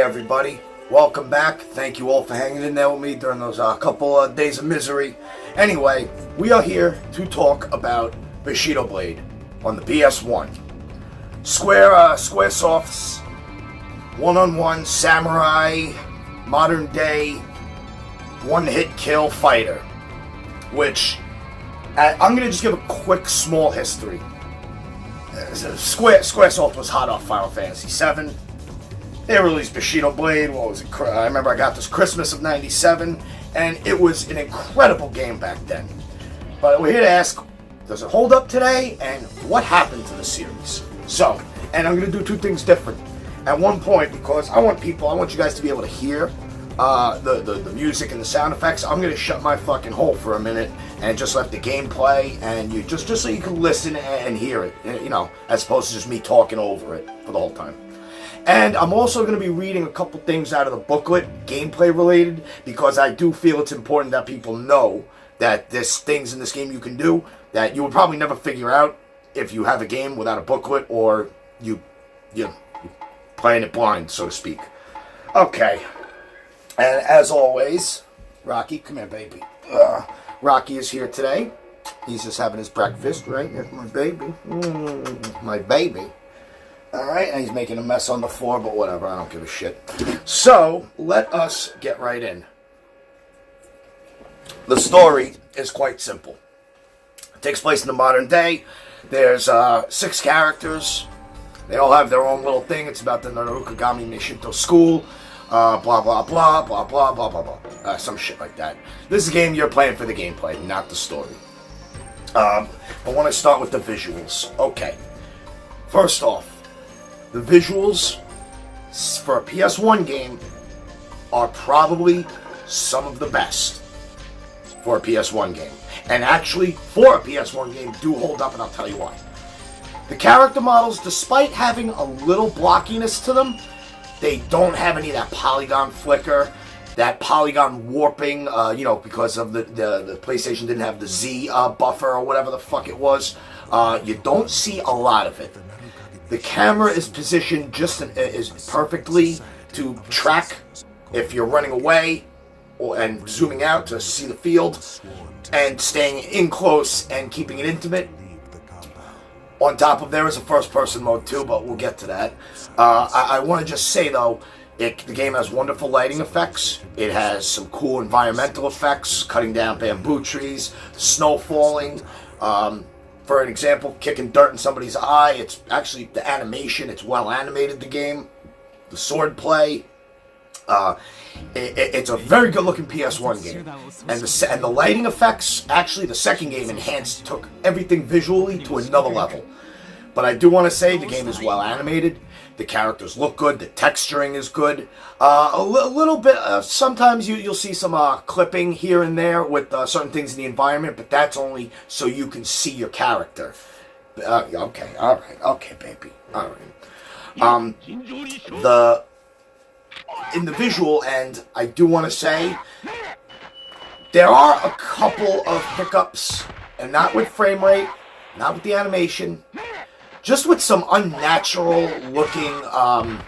everybody. Welcome back. Thank you all for hanging in there with me during those couple of days of misery. Anyway, we are here to talk about Bushido Blade on the PS1. Squaresoft's one-on-one samurai, modern-day, one-hit kill fighter. Which, I'm going to just give a quick, small history. Squaresoft was hot off Final Fantasy VII. They released Bushido Blade. What was it? I remember I got this Christmas of '97, and it was an incredible game back then. But we're here to ask, does it hold up today, and what happened to the series? So, and I'm going to do two things different. At one point, because I want you guys to be able to hear the music and the sound effects, I'm going to shut my fucking hole for a minute and just let the game play, and you just so you can listen and hear it, you know, as opposed to just me talking over it for the whole time. And I'm also going to be reading a couple things out of the booklet, gameplay related, because I do feel it's important that people know that there's things in this game you can do that you would probably never figure out if you have a game without a booklet, or you're playing it blind, so to speak. Okay. And as always, Rocky, come here, baby. Rocky is here today. He's just having his breakfast, right? That's my baby. My baby. Alright, and he's making a mess on the floor, but whatever, I don't give a shit. So, let us get right in. The story is quite simple. It takes place in the modern day. There's 6 characters. They all have their own little thing. It's about the Narukagami Nishinto school. Blah, blah, blah, blah, blah, blah, blah, blah. Some shit like that. This is a game you're playing for the gameplay, not the story. I want to start with the visuals. Okay. First off, the visuals for a PS1 game are probably some of the best for a PS1 game. And actually, for a PS1 game, do hold up, and I'll tell you why. The character models, despite having a little blockiness to them, they don't have any of that polygon flicker, that polygon warping, because of the PlayStation didn't have the Z buffer or whatever the fuck it was. You don't see a lot of it. The camera is positioned is perfectly to track if you're running away and zooming out to see the field, and staying in close and keeping it intimate. On top of there is a first-person mode too, but we'll get to that. I want to just say though, the game has wonderful lighting effects. It has some cool environmental effects, cutting down bamboo trees, snow falling. For an example, kicking dirt in somebody's eye. It's actually the animation. It's well animated, the game. The sword play. It's a very good looking PS1 game. And the lighting effects, actually the second game took everything visually to another level. But I do want to say the game is well animated. The characters look good. The texturing is good. A little bit, sometimes you'll see some clipping here and there with certain things in the environment, but that's only so you can see your character. Okay, alright, okay, baby, alright. In the visual end, I do want to say, there are a couple of hiccups, and not with frame rate, not with the animation, just with some unnatural looking, I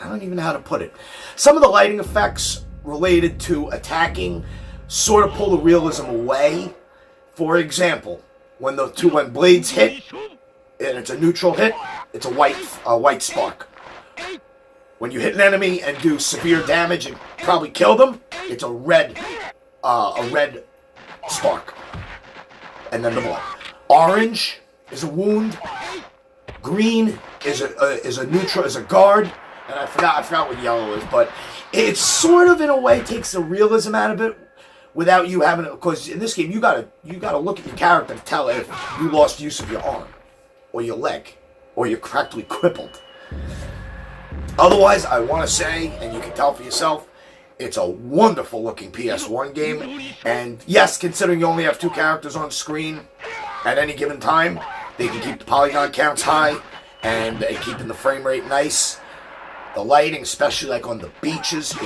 don't even know how to put it. Some of the lighting effects related to attacking sort of pull the realism away. For example, when blades hit, and it's a neutral hit, it's a white spark. When you hit an enemy and do severe damage and probably kill them, it's a red spark. And then the blood. Orange is a wound. Green is a neutral, is a guard. And I forgot what yellow is, but it sort of in a way takes the realism out of it without you having to, because in this game you gotta look at your character to tell if you lost use of your arm or your leg or you're practically crippled. Otherwise, I want to say, and you can tell for yourself, it's a wonderful looking PS1 game. And yes, considering you only have 2 characters on screen at any given time, they can keep the polygon counts high and keeping the frame rate nice. The lighting, especially like on the beaches,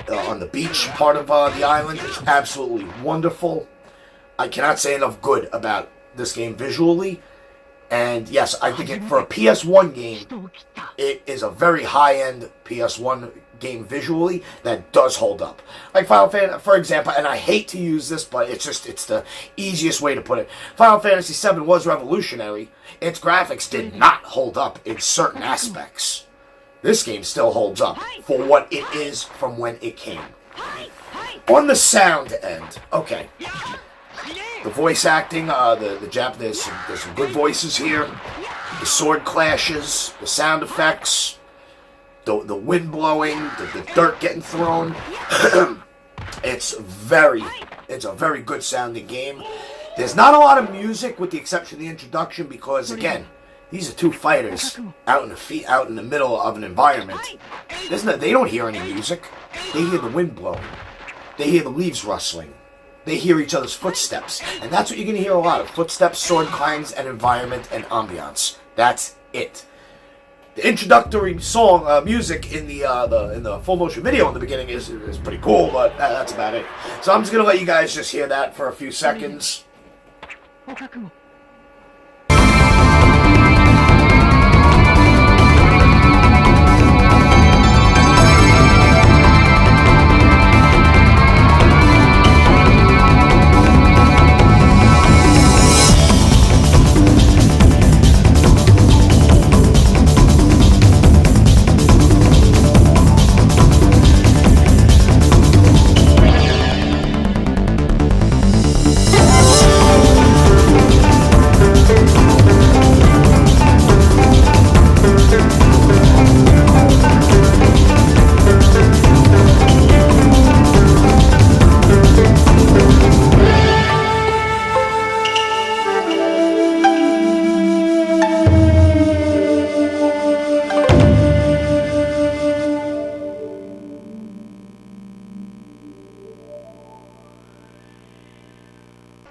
on the beach part of the island, is absolutely wonderful. I cannot say enough good about this game visually. And yes, I think for a PS1 game, it is a very high-end PS1 game visually that does hold up. Like Final Fantasy, for example, and I hate to use this, but it's the easiest way to put it. Final Fantasy VII was revolutionary. Its graphics did not hold up in certain aspects. This game still holds up for what it is from when it came. On the sound end, okay. The voice acting, there's some good voices here. The sword clashes, the sound effects, the wind blowing, the dirt getting thrown. It's a very good sounding game. There's not a lot of music with the exception of the introduction because, again, these are two fighters out in the middle of an environment. They don't hear any music. They hear the wind blowing. They hear the leaves rustling. They hear each other's footsteps. And that's what you're going to hear a lot of. Footsteps, sword clangs, and environment and ambiance. That's it. The introductory song, music in the full motion video in the beginning is pretty cool, but that's about it. So I'm just going to let you guys just hear that for a few seconds.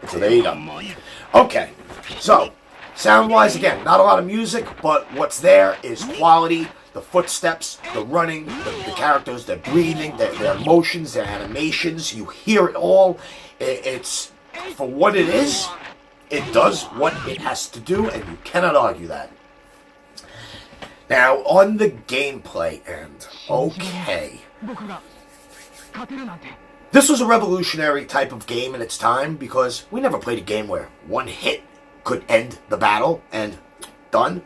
So there you go. Okay, so sound-wise, again, not a lot of music, but what's there is quality. The footsteps, the running, the characters, their breathing, their emotions, their animations. You hear it all. It's for what it is. It does what it has to do, and you cannot argue that. Now, on the gameplay end, okay. This was a revolutionary type of game in its time because we never played a game where one hit could end the battle and done.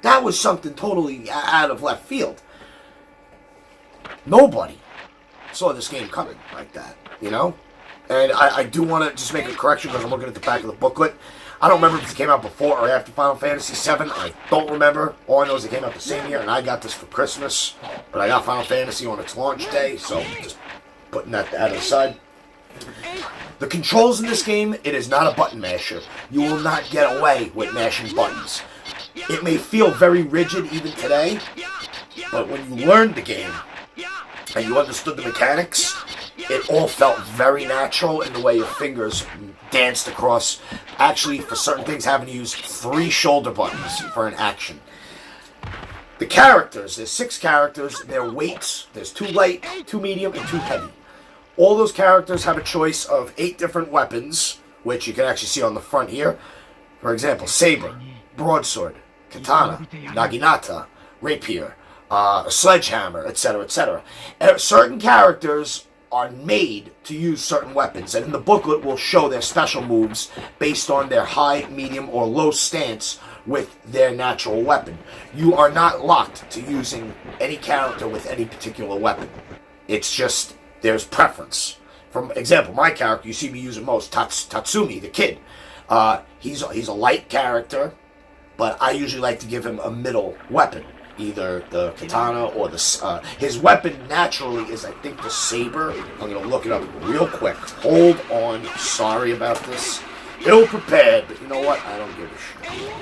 That was something totally out of left field. Nobody saw this game coming like that, you know? And I do want to just make a correction because I'm looking at the back of the booklet. I don't remember if it came out before or after Final Fantasy VII. I don't remember. All I know is it came out the same year, and I got this for Christmas. But I got Final Fantasy on its launch day, so just putting that out of the side. The controls in this game, it is not a button masher. You will not get away with mashing buttons. It may feel very rigid even today, but when you learned the game and you understood the mechanics, it all felt very natural in the way your fingers danced across. Actually, for certain things, having to use 3 shoulder buttons for an action. The characters, there's 6 characters, their weights, there's 2 light, 2 medium, and 2 heavy. All those characters have a choice of 8 different weapons, which you can actually see on the front here. For example, saber, broadsword, katana, naginata, rapier, sledgehammer, etc., etc. Certain characters are made to use certain weapons, and in the booklet will show their special moves based on their high, medium, or low stance with their natural weapon. You are not locked to using any character with any particular weapon. It's just, there's preference. For example, my character, you see me using most, Tatsumi, the kid. He's a light character, but I usually like to give him a middle weapon. Either the katana or the... his weapon naturally is, I think, the saber. I'm going to look it up real quick. Hold on. Sorry about this. Ill-prepared, but you know what? I don't give a shit.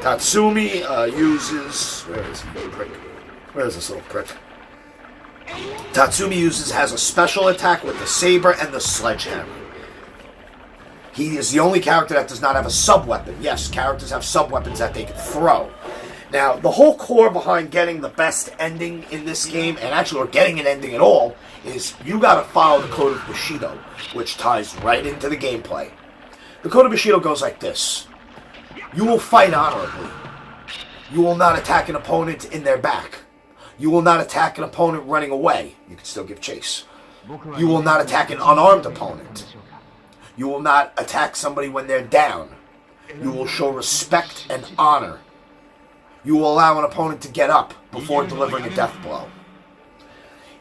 Tatsumi uses... Where is he? Prick. Where's this little prick? Tatsumi has a special attack with the saber and the sledgehammer. He is the only character that does not have a sub-weapon. Yes, characters have sub-weapons that they can throw. Now, the whole core behind getting the best ending in this game, and actually or getting an ending at all, is you gotta follow the Code of Bushido, which ties right into the gameplay. The Code of Bushido goes like this. You will fight honorably. You will not attack an opponent in their back. You will not attack an opponent running away. You can still give chase. You will not attack an unarmed opponent. You will not attack somebody when they're down. You will show respect and honor. You will allow an opponent to get up before delivering a death blow.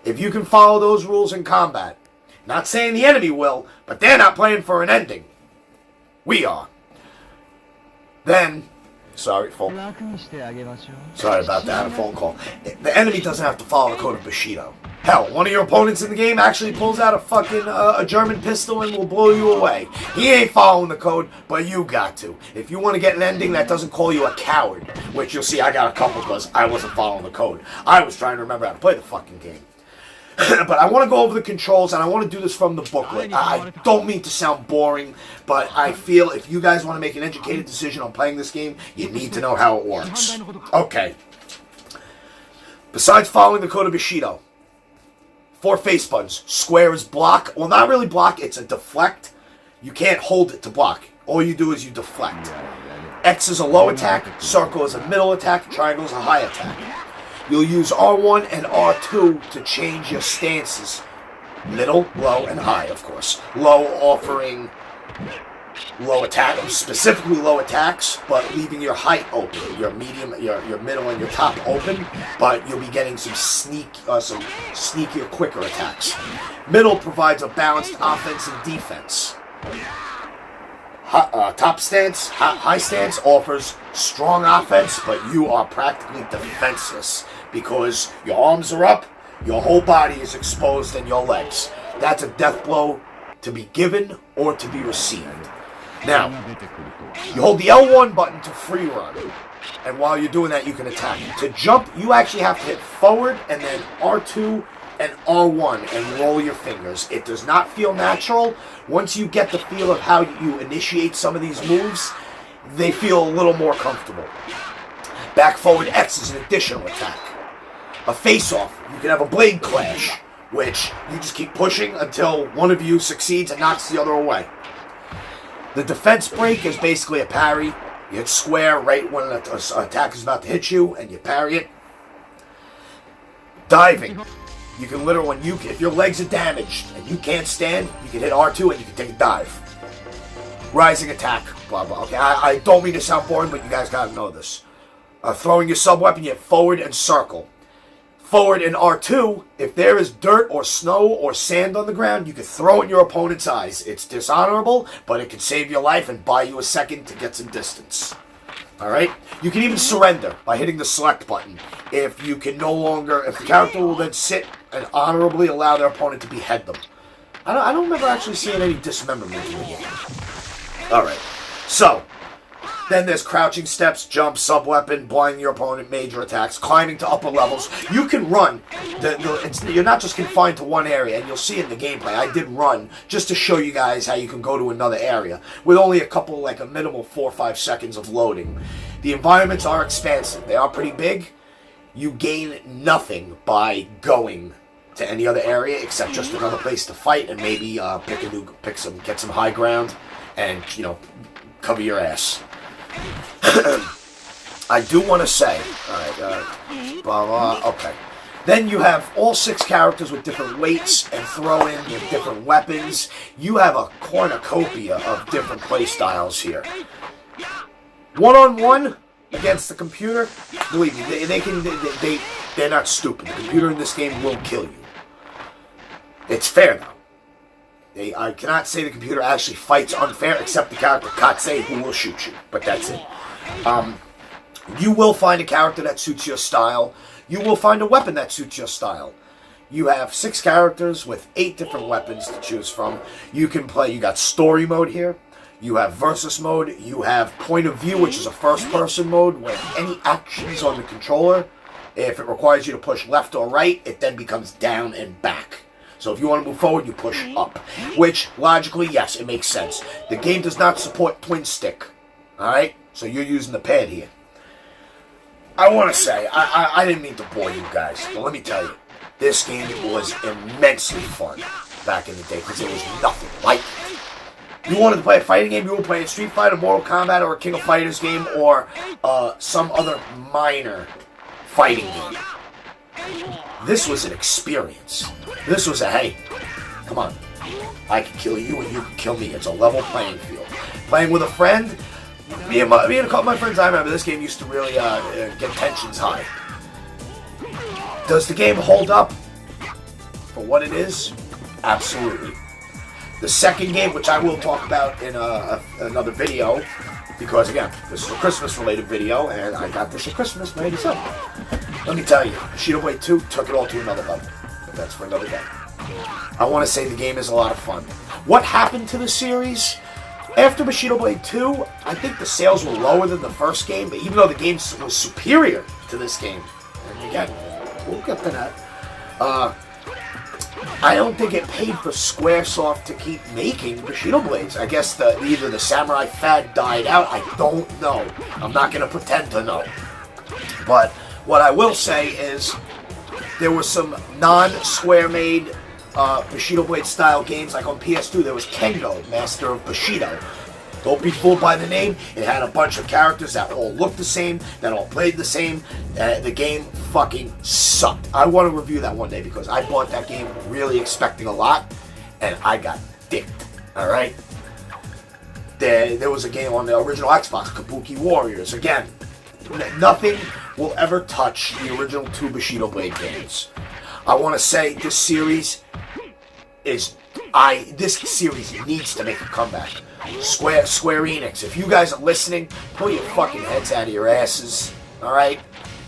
If you can follow those rules in combat, not saying the enemy will, but they're not playing for an ending. We are. Then, sorry about that, I had a phone call. The enemy doesn't have to follow the code of Bushido. Hell, one of your opponents in the game actually pulls out a fucking a German pistol and will blow you away. He ain't following the code, but you got to. If you want to get an ending that doesn't call you a coward, which you'll see I got a couple because I wasn't following the code. I was trying to remember how to play the fucking game. But I want to go over the controls, and I want to do this from the booklet. I don't mean to sound boring, but I feel if you guys want to make an educated decision on playing this game, you need to know how it works. Okay. Besides following the code of Bushido, 4 face buttons. Square is block. Well, not really block. It's a deflect. You can't hold it to block. All you do is you deflect. X is a low attack. Circle is a middle attack. Triangle is a high attack. You'll use R1 and R2 to change your stances. Middle, low, and high, of course. Low offering low attack, specifically low attacks, but leaving your height open, your medium, your middle, and your top open. But you'll be getting some sneakier, quicker attacks. Middle provides a balanced offense and defense. Top stance, high stance offers strong offense, but you are practically defenseless because your arms are up, your whole body is exposed, and your legs. That's a death blow to be given or to be received. Now, you hold the L1 button to free run, and while you're doing that, you can attack. To jump, you actually have to hit forward and then R2 and R1 and roll your fingers. It does not feel natural. Once you get the feel of how you initiate some of these moves, they feel a little more comfortable. Back forward X is an additional attack. A face-off, you can have a blade clash, which you just keep pushing until one of you succeeds and knocks the other away. The defense break is basically a parry. You hit square right when an attack is about to hit you, and you parry it. Diving. You can literally, if your legs are damaged and you can't stand, you can hit R2 and you can take a dive. Rising attack, blah, blah. Okay, I don't mean to sound boring, but you guys gotta know this. Throwing your sub-weapon, you hit forward and circle. Forward in R2, if there is dirt or snow or sand on the ground, you can throw it in your opponent's eyes. It's dishonorable, but it can save your life and buy you a second to get some distance. Alright? You can even surrender by hitting the select button. If the character will then sit and honorably allow their opponent to behead them. I don't remember actually seeing any dismemberment in the game. Alright. So, then there's crouching steps, jump, sub-weapon, blinding your opponent, major attacks, climbing to upper levels. You can run. You're not just confined to one area, and you'll see in the gameplay. I did run just to show you guys how you can go to another area with only a minimal 4 or 5 seconds of loading. The environments are expansive. They are pretty big. You gain nothing by going to any other area except just another place to fight and maybe get some high ground and, cover your ass. I do want to say, alright, okay. Then you have all 6 characters with different weights and throw in with different weapons. You have a cornucopia of different play styles here. One-on-one against the computer, believe me, they're not stupid. The computer in this game will kill you. It's fair though. I cannot say the computer actually fights unfair, except the character Katsei, who will shoot you. But that's it. You will find a character that suits your style. You will find a weapon that suits your style. You have 6 characters with 8 different weapons to choose from. You can play, you got story mode here. You have versus mode. You have point of view, which is a first-person mode, where any actions on the controller, if it requires you to push left or right, it then becomes down and back. So if you want to move forward, you push up. Which, logically, yes, it makes sense. The game does not support twin stick. Alright? So you're using the pad here. I want to say, I didn't mean to bore you guys, but let me tell you, this game was immensely fun back in the day, because there was nothing like it. You wanted to play a fighting game, you were playing Street Fighter, Mortal Kombat, or a King of Fighters game, or some other minor fighting game. This was an experience. This was a, hey, come on. I can kill you and you can kill me. It's a level playing field. Playing with a friend, me and a couple of my friends, I remember this game used to really get tensions high. Does the game hold up for what it is? Absolutely. The second game, which I will talk about in another video, because again, this is a Christmas-related video, and I got this at Christmas, maybe so. Let me tell you, Bushido Blade 2 took it all to another level, but that's for another day. I want to say the game is a lot of fun. What happened to the series? After Bushido Blade 2, I think the sales were lower than the first game, but even though the game was superior to this game, and again, we'll get to that, I don't think it paid for Squaresoft to keep making Bushido Blades. I guess either the samurai fad died out. I don't know. I'm not going to pretend to know. But what I will say is there were some non-Square made Bushido Blade style games, like on PS2 there was Kengo, Master of Bushido. Don't be fooled by the name. It had a bunch of characters that all looked the same, that all played the same. The game fucking sucked. I want to review that one day because I bought that game really expecting a lot, and I got dicked. Alright? There was a game on the original Xbox, Kabuki Warriors. Again, nothing will ever touch the original 2 Bushido Blade games. I want to say this series needs to make a comeback. Square Enix, if you guys are listening, pull your fucking heads out of your asses, alright?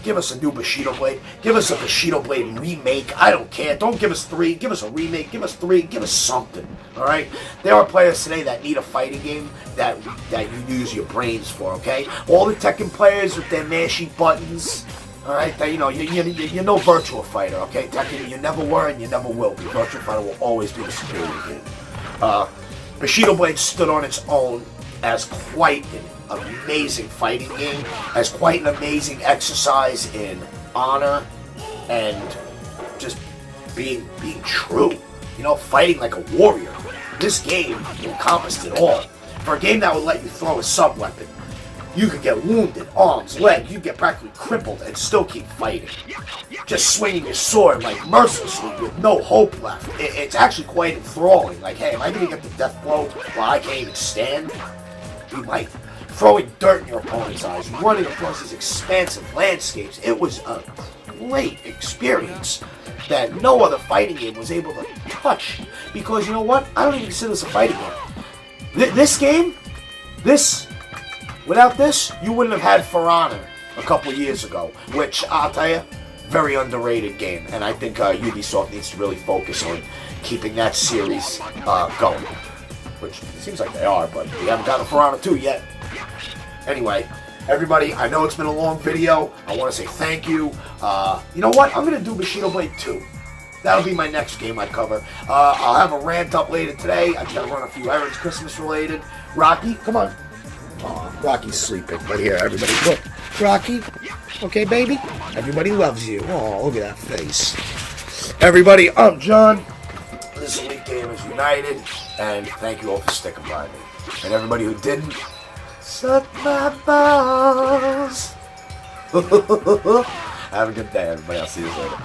Give us a new Bushido Blade. Give us a Bushido Blade remake. I don't care. Don't give us 3. Give us a remake. Give us 3. Give us something, alright? There are players today that need a fighting game that you use your brains for, okay? All the Tekken players with their mashy buttons, alright? You're no Virtua Fighter, okay? Tekken, you never were and you never will be. Virtua Fighter will always be the superior game. Bushido Blade stood on its own as quite an amazing fighting game, as quite an amazing exercise in honor and just being true. You know, fighting like a warrior. This game encompassed it all. For a game that would let you throw a sub-weapon, you could get wounded, arms, legs, you get practically crippled and still keep fighting. Just swinging your sword like mercilessly with no hope left. It's actually quite enthralling. Like, hey, am I going to get the death blow while I can't even stand? You might. Throwing dirt in your opponent's eyes, running across these expansive landscapes. It was a great experience that no other fighting game was able to touch. Because, you know what? I don't even consider this a fighting game. This game, without this, you wouldn't have had For Honor a couple years ago, which, I'll tell you, very underrated game, and I think Ubisoft needs to really focus on keeping that series going, which seems like they are, but we haven't gotten For Honor 2 yet. Anyway, everybody, I know it's been a long video. I want to say thank you. You know what? I'm going to do Bushido Blade 2. That'll be my next game I cover. I'll have a rant up later today. I just got to run a few errands, Christmas related. Rocky, come on. Oh, Rocky's sleeping. But here, everybody, look. Rocky, okay, baby? Everybody loves you. Oh, look at that face. Everybody, I'm John. This is Elite Gamers United, and thank you all for sticking by me. And everybody who didn't, suck my balls. Have a good day, everybody. I'll see you later.